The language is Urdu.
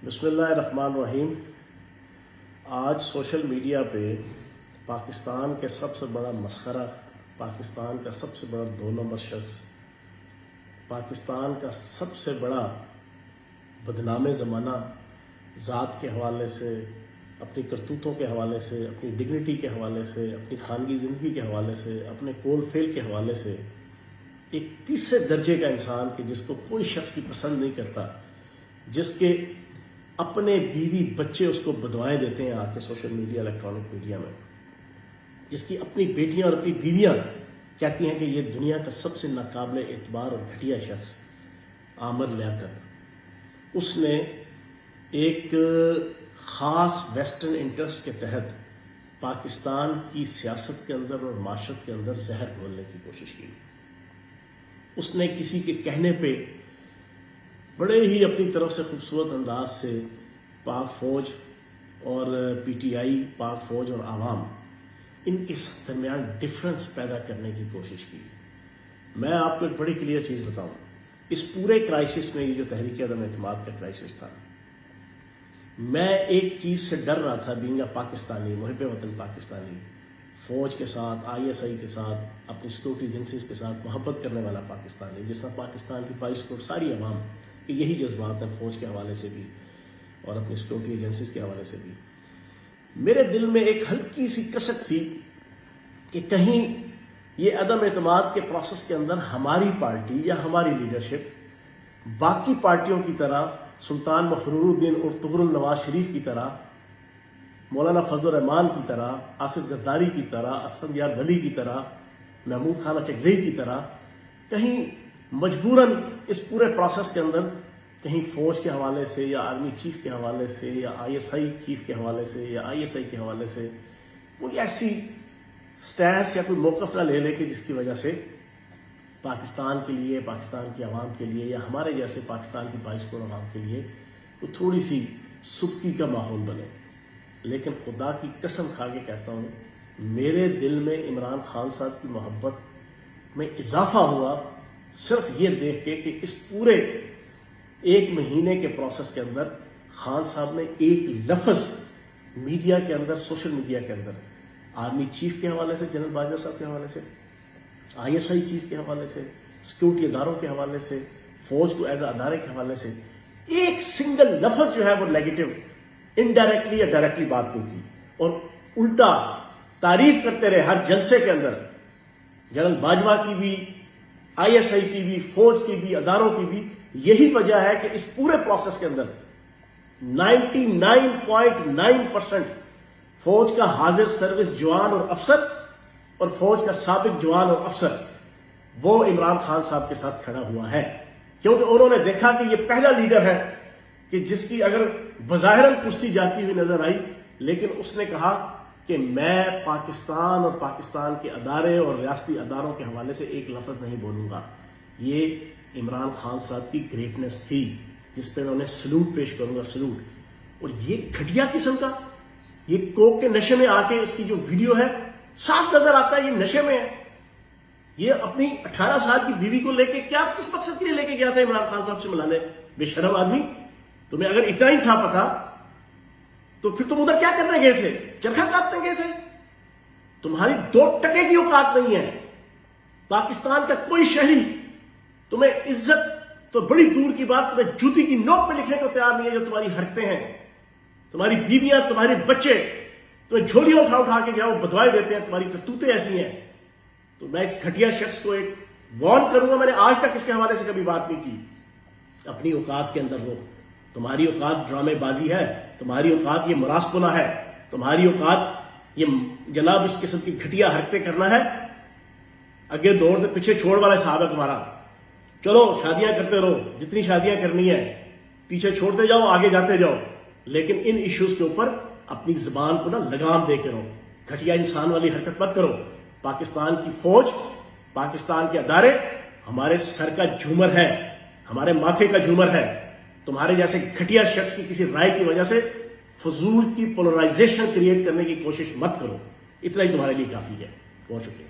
بسم اللہ الرحمن الرحیم۔ آج سوشل میڈیا پہ پاکستان کے سب سے بڑا مسخرہ، پاکستان کا سب سے بڑا 2 نمبر شخص، پاکستان کا سب سے بڑا بدنام زمانہ، ذات کے حوالے سے، اپنی کرتوتوں کے حوالے سے، اپنی ڈگنیٹی کے حوالے سے، اپنی خانگی زندگی کے حوالے سے، اپنے کول فیل کے حوالے سے ایک تیسرے درجے کا انسان کہ جس کو کوئی شخص بھی پسند نہیں کرتا، جس کے اپنے بیوی بچے اس کو بدوائیں دیتے ہیں آ کے سوشل میڈیا، الیکٹرانک میڈیا میں، جس کی اپنی بیٹیاں اور اپنی بیویاں کہتی ہیں کہ یہ دنیا کا سب سے ناقابل اعتبار اور گھٹیا شخص عامر لیاقت، اس نے ایک خاص ویسٹرن انٹرسٹ کے تحت پاکستان کی سیاست کے اندر اور معاشرت کے اندر زہر گھولنے کی کوشش کی۔ اس نے کسی کے کہنے پہ بڑے ہی اپنی طرف سے خوبصورت انداز سے پاک فوج اور پی ٹی آئی، پاک فوج اور عوام، ان کے درمیان ڈفرنس پیدا کرنے کی کوشش کی۔ میں آپ کو ایک بڑی کلیئر چیز بتاؤں، اس پورے کرائسس میں، یہ جو تحریک عدم اعتماد کا کرائسس تھا، میں ایک چیز سے ڈر رہا تھا، بینگ اے پاکستانی، محب وطن پاکستانی، فوج کے ساتھ، آئی ایس آئی کے ساتھ، اپنی سیکورٹی ایجنسیز کے ساتھ محبت کرنے والا پاکستانی، جس طرح پاکستان کی پائی سپورٹ ساری عوام کہ یہی جذبات ہیں، فوج کے حوالے سے بھی اور اپنی سیکورٹی ایجنسیز کے حوالے سے بھی، میرے دل میں ایک ہلکی سی کسک تھی کہ کہیں یہ عدم اعتماد کے پروسیس کے اندر ہماری پارٹی یا ہماری لیڈرشپ باقی پارٹیوں کی طرح، سلطان مفرور الدین ارطغرل نواز شریف کی طرح، مولانا فضل الرحمان کی طرح، آصف زرداری کی طرح، اسفندیار ولی کی طرح، محمود خان اچکزئی کی طرح، کہیں مجبوراً اس پورے پروسیس کے اندر کہیں فوج کے حوالے سے یا آرمی چیف کے حوالے سے یا آئی ایس آئی چیف کے حوالے سے یا آئی ایس آئی کے حوالے سے کوئی ایسی سٹینس یا کوئی موقف نہ لے کہ جس کی وجہ سے پاکستان کے لیے، پاکستان کی عوام کے لیے یا ہمارے جیسے پاکستان کی 22 کروڑ عوام کے لیے تو تھوڑی سی سستی کا ماحول بنے۔ لیکن خدا کی قسم کھا کے کہتا ہوں، میرے دل میں عمران خان صاحب کی محبت میں اضافہ ہوا صرف یہ دیکھ کے کہ اس پورے 1 مہینے کے پروسیس کے اندر خان صاحب نے ایک لفظ میڈیا کے اندر، سوشل میڈیا کے اندر، آرمی چیف کے حوالے سے، جنرل باجوہ صاحب کے حوالے سے، آئی ایس آئی چیف کے حوالے سے، سیکورٹی اداروں کے حوالے سے، فوج کو ایز اے ادارے کے حوالے سے ایک سنگل لفظ جو ہے وہ نیگیٹو، انڈائریکٹلی یا ڈائریکٹلی بات نہیں کی، اور الٹا تعریف کرتے رہے ہر جلسے کے اندر، جنرل باجوہ کی بھی، آئی ایس آئی کی بھی، فوج کی بھی، اداروں کی بھی۔ یہی وجہ ہے کہ اس پورے پروسیس کے اندر 99.9% فوج کا حاضر سروس جوان اور افسر اور فوج کا سابق جوان اور افسر وہ عمران خان صاحب کے ساتھ کھڑا ہوا ہے، کیونکہ انہوں نے دیکھا کہ یہ پہلا لیڈر ہے کہ جس کی اگر بظاہر کرسی جاتی ہوئی نظر آئی، لیکن اس نے کہا کہ میں پاکستان اور پاکستان کے ادارے اور ریاستی اداروں کے حوالے سے ایک لفظ نہیں بولوں گا۔ یہ عمران خان صاحب کی گریٹنس تھی جس پہ میں انہیں سلوٹ پیش کروں گا، سلوٹ۔ اور یہ گھٹیا قسم کا، یہ کوک کے نشے میں آ کے اس کی جو ویڈیو ہے، صاف نظر آتا ہے یہ نشے میں ہے۔ یہ اپنی 18 سال کی بیوی کو لے کے کیا، کس مقصد کے لیے لے کے گیا تھا عمران خان صاحب سے ملانے؟ بے شرم آدمی، تمہیں اگر اتنا ہی چھاپا تھا تو پھر تم ادھر کیا کرنے گئے تھے؟ چرخہ کاٹنے گئے تھے؟ تمہاری 2 ٹکے کی اوقات نہیں ہے۔ پاکستان کا کوئی شہری تمہیں عزت تو بڑی دور کی بات، تمہیں جوتی کی نوک پہ لکھنے کو تیار نہیں ہے۔ جو تمہاری حرکتیں ہیں، تمہاری بیویاں، تمہارے بچے تمہیں جھولیاں اٹھا اٹھا کے وہ بدوائے دیتے ہیں، تمہاری کرتوتیں ایسی ہیں۔ تو میں اس گھٹیا شخص کو ایک وارن کروں گا، میں نے آج تک اس کے حوالے سے کبھی بات نہیں کی۔ اپنی اوقات کے اندر ہو، تمہاری اوقات ڈرامے بازی ہے، تمہاری اوقات یہ مراسپنا ہے، تمہاری اوقات یہ جناب اس قسم کی گھٹیا حرکتیں کرنا ہے۔ آگے دوڑ دے پیچھے چھوڑ والا حساب ہے تمہارا۔ چلو شادیاں کرتے رہو، جتنی شادیاں کرنی ہے، پیچھے چھوڑتے جاؤ، آگے جاتے جاؤ، لیکن ان ایشوز کے اوپر اپنی زبان کو لگام دے کے رہو۔ گھٹیا انسان والی حرکت مت کرو۔ پاکستان کی فوج، پاکستان کے ادارے ہمارے سر کا جھومر ہے، ہمارے ماتھے کا جھومر ہے۔ تمہارے جیسے گھٹیا شخص کی کسی رائے کی وجہ سے فضول کی پولرائزیشن کریٹ کرنے کی کوشش مت کرو۔ اتنا ہی تمہارے لیے کافی ہے۔ بہت شکریہ۔